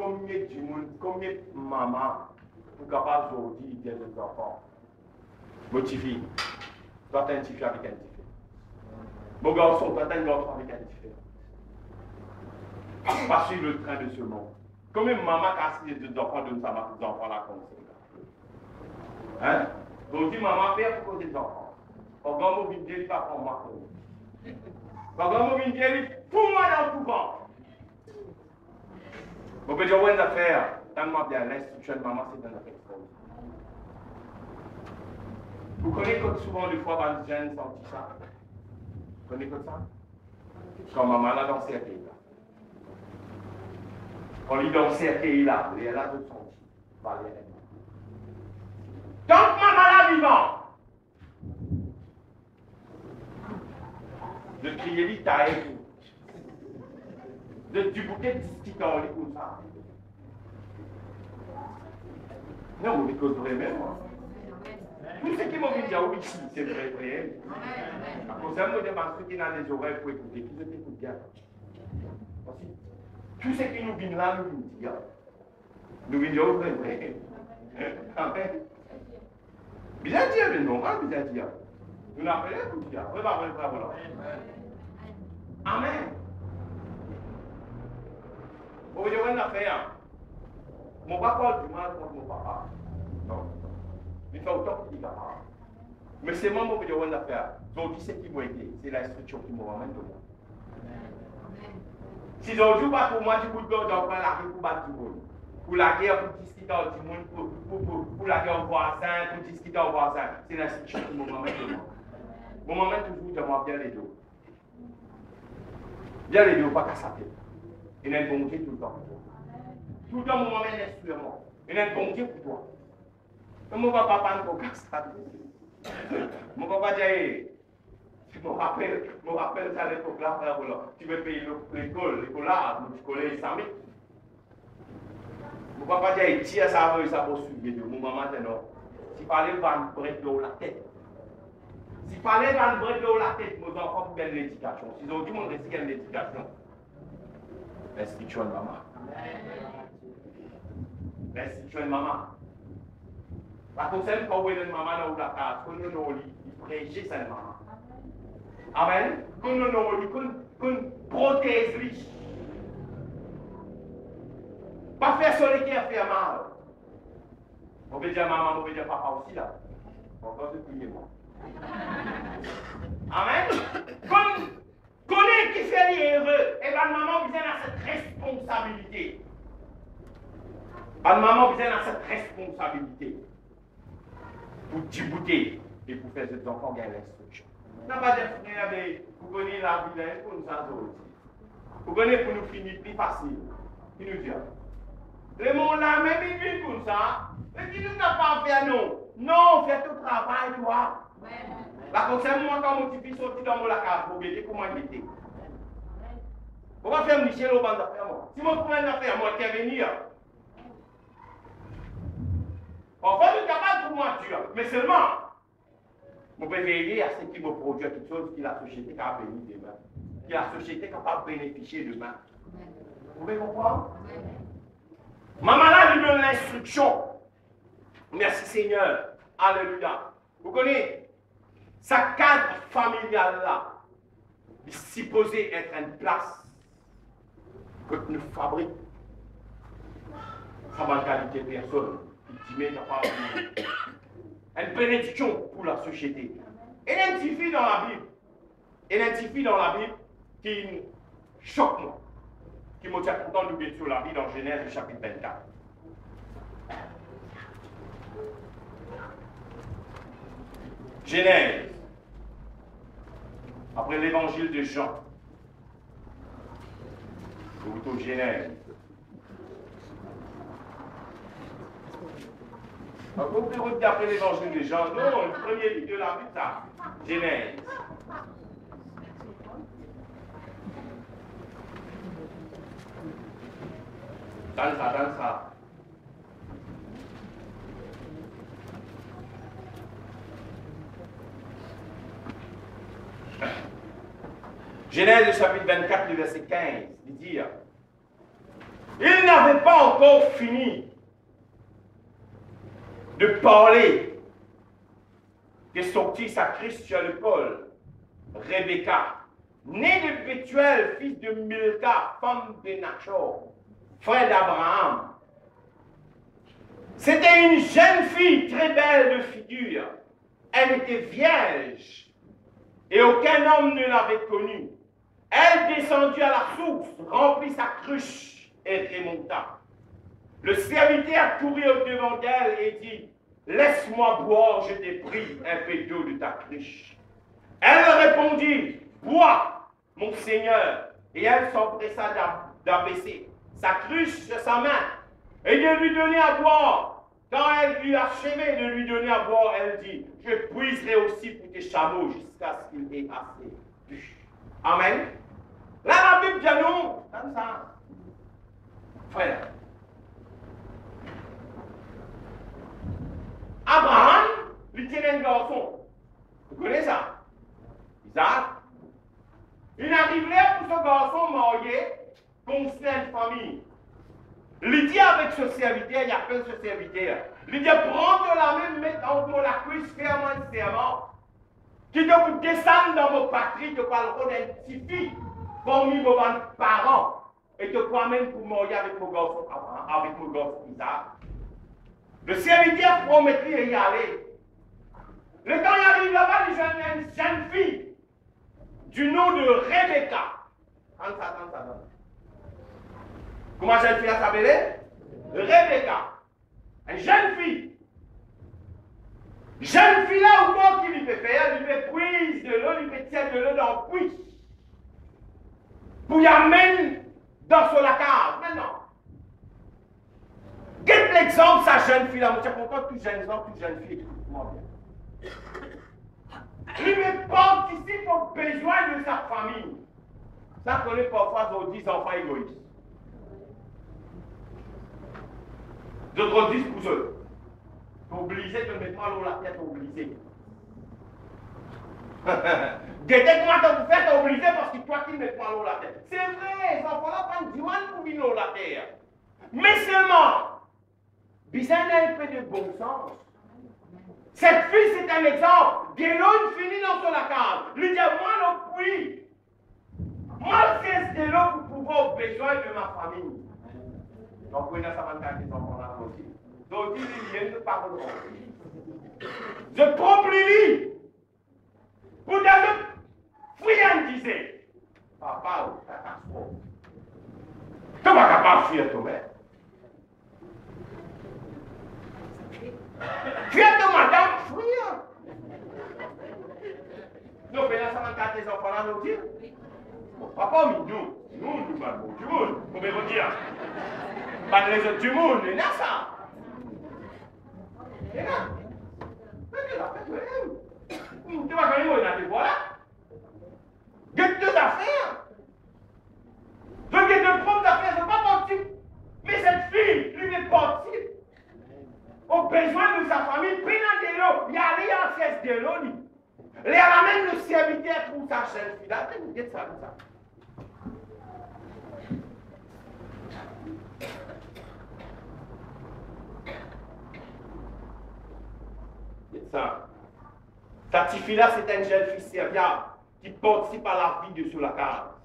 combien de monde, combien de mamans pour capable aujourd'hui des enfants motivés. Toi, tu as un petit avec un petit fait. Mon garçon, toi, tu as un garçon avec un petit fait. Pas suivre le train de ce monde. Combien de mamans cassent les deux enfants de nous, ça va, les enfants là, comme ça. Hein? Donc, dit maman, père pour des enfants. Quand on vient dire, il va prendre moi. Quand on vient dire, pour moi dans le couvent. On peut dire, ouais, une affaire, tellement bien, l'instruction de maman, c'est une affaire. Vous connaissez souvent des fois, quand les jeunes sentent ça. Vous connaissez ça? Quand maman là dans le cercueil là. Quand il est dans le cercueil là, il est là de son petit. Tant que maman là vivant, de crier les tailles, de du bouquet de discuter en lit comme ça. Non, vous dites vrai même. Tout ce qui m'a dit, oui, c'est vrai, vrai. À cause de moi, ceux qui ont les oreilles pour écouter, qui se écoutent bien. Tout ce qui nous vient là, nous vient dire. Nous vient dire vrai, vrai. Amen. Bien dire, mais non, pas bien dire. Nous n'avons rien pour dire. On va voir le voilà. Amen. Vous voyez, on a fait un. Mon papa du mal contre mon papa. Non. Il fait autant qu'il a. Mais c'est moi qui vais faire. Donc, qui c'est qui m'a aidé? C'est l'instruction qui m'a emmèné de moi. Si je ne joue pas pour moi, du coup, je vais prendre la rue pour battre du monde. Pour la guerre, pour discuter au monde, pour la guerre au voisin, pour discuter au voisin. C'est l'instruction qui m'a emmèné de moi. Mon moment toujours de moi bien les deux. Bien les deux, pas qu'à sa tête. Il y a un bon Dieu tout le temps. Tout le temps, mon moment l'instrument. Il y a un bon Dieu pour toi. Mon papa ne peut pas ça. Mon papa dit, je me rappelle ça à l'époque là, tu veux payer l'école là, l'école est islamique. Mon papa dit, il tire ça, il va suivre. Mon maman dit non. S'il fallait vendre bread de la tête. S'il fallait vendre bread de la tête, nos enfants pour gagner l'éducation. S'ils ont dit, mon récit gagne l'éducation. L'institution de maman. L'institution de maman. La conseil quand vous voyez une maman dans la case, qu'on nous nous lit, il prêche cette maman. Amen. Qu'on nous nous lit, qu'on protège lui. Pas faire celui qui a fait mal. On veut dire maman, on veut dire papa aussi là. On va se prier moi. Amen. Qu'on est qui fait les heureux, et bien maman vous êtes à cette responsabilité. Maman vous êtes à cette responsabilité. Pour débouter et pour faire ces enfants gagner l'instruction. N'a pas de frère, mais vous connaissez la vie pour nous autres. Vous connaissez pour nous finir plus facile. Qui nous dit? Le monde là, même il vit comme ça. Mais qui nous n'a pas fait non? Non, fais tout travail, toi. La conseil, moi, quand mon petit fils sorti dans mon lacage, pour dire comment il était. On va faire Michel au banc d'affaires, moi. Si mon problème d'affaires, moi, qui est venir. On va être capable pour moi, Dieu. Mais seulement, on peut veiller à ce qui me produit quelque chose qui la société capable de bénir demain. Qui la société capable de bénéficier demain. Vous pouvez comprendre? Maman là lui donne l'instruction. Merci Seigneur. Alléluia. Vous connaissez? Sa cadre familial là, il est supposé être une place que nous fabriquons. Ça va en qualité de personne. Une bénédiction pour la société. Identifie dans la Bible. Identifie dans la Bible qui choque moi. Qui me tient pourtant de sur la Bible dans Genèse chapitre 24. Genèse. Après l'évangile de Jean. Plutôt Genèse. Vous pouvez regarder après l'évangile de Jean. Non, le premier livre de la Bible, ça. Genèse. Dans ça. Genèse chapitre 24, le verset 15, il dit, Il n'avait pas encore fini de parler de sortir sa Christ sur l'épaule. Rebecca, née de Bethuel, fils de Milka, femme de Nachor, frère d'Abraham. C'était une jeune fille très belle de figure. Elle était vierge et aucun homme ne l'avait connue. Elle descendit à la source, remplit sa cruche et remonta. Le serviteur courut au-devant d'elle et dit, « Laisse-moi boire, je t'ai pris un peu d'eau de ta cruche. » Elle répondit, « Bois, mon Seigneur. » Et elle s'empressa d'abaisser sa cruche sur sa main et de lui donner à boire. Quand elle eut achevé de lui donner à boire, elle dit, « Je puiserai aussi pour tes chameaux jusqu'à ce qu'il ait assez bu. » Amen. Là, la Bible dit non, comme ça. Frère. Abraham, lui tient un garçon. Vous connaissez ça? Isaac. Il arrive là pour ce garçon marié, construire une famille. Il dit avec ce serviteur, il appelle ce serviteur. Il dit, prends de la main, mets entre la cuisse, fais-moi un serment. Qui doit vous descendre dans vos patries, te parleront d'un petit fille, parmi vos parents, et te crois même pour mourir avec mon garçon Abraham, avec mon garçon Isaac. Le serviteur promettait y aller. Le temps il arrive là-bas, il y a une jeune fille du nom de Rebecca. Attends. Comment jeune fille s'appelait? Rebecca. Une jeune fille. Jeune fille là où quoi qu'il lui fait faire, il fait prise de l'eau, il fait tirer de l'eau dans le puits. Pour y amener dans son cave. Maintenant. Quel exemple sa jeune fille là? Je sais pourquoi toute jeune fille, écoute-moi bien. Lui participe aux besoins de sa famille. Ça connaît parfois aux 10 enfants égoïstes. D'autres disent pour eux. Obligé de mettre mal au la tête, obligé. Dès comment tu fais, t'es obligé parce que toi qui mets mal au la tête. C'est vrai, les enfants-là prennent du mal pour venir au la terre. Mais seulement, besoin d'un peu de bon sens. Cette fille, c'est un exemple. Guélon finit dans son cave. Lui dit, moi non plus. Moi, c'est de l'eau pour pouvoir aux besoins de ma famille. Donc, vous avez ça va des enfants-là aussi. Donc, il vient de parler. Je prends lui. Pour dire, friandisé. Papa, ou catastrophe. Tu vas capable de fuir toi-même. Fuir de madame, fuir. Donc, maintenant, ça va faire tes enfants-là nous dire. Papa, nous, madame, du monde. Vous pouvez vous dire. Pas les autres du monde, il y a ça. Et là, tu vas faire toi-même. Tu vas gagner mon idée, voilà. Get deux affaires. Donc, il y a deux propres affaires, je ne pas mentir. Mais cette fille, lui, est partie. Au besoin de sa famille, prenant de l'eau. Il y a allé en cesse de l'eau. Il ramène le serviteur pour sa jeune fille. Là, vous dites ça, comme ça. Ça. Sa petite fille-là, c'est une jeune fille serviable qui participe à la vie de Soulakar.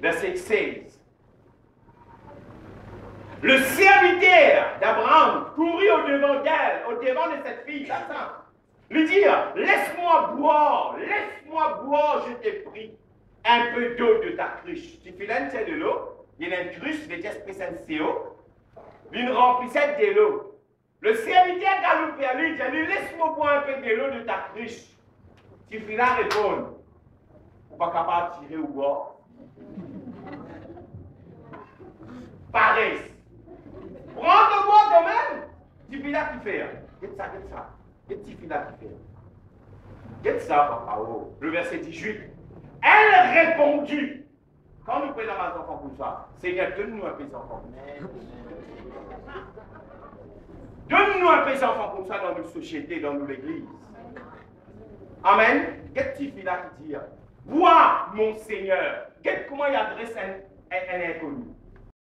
Verset 16. Le serviteur d'Abraham courut au-devant d'elle, au-devant de cette fille, lui dire, laisse-moi boire, je t'ai pris un peu d'eau de ta cruche. Tu fais là, c'est de l'eau, il y a une cruche, il était expressé un CO, il remplissait de l'eau. Le serviteur galope vers lui, dit, laisse-moi boire un peu de l'eau de ta cruche. Tu fais là, répondre, on pas capable de tirer ou boire. Pareil. Prends de boire quand même. Tu fais là, tu fais. Qu'est-ce ça. Qu'est-ce que tu fais là, tu fais. Qu'est-ce ça, papa. Le verset 18. Elle répondit. Quand nous prenons les enfants comme ça, Seigneur, donne-nous un peu d'enfants. Donne-nous un peu d'enfants comme ça dans nos sociétés, dans nos églises. Amen. Qu'est-ce que tu fais là qui dit? Bois, mon Seigneur. Comment il adresse elle est inconnue.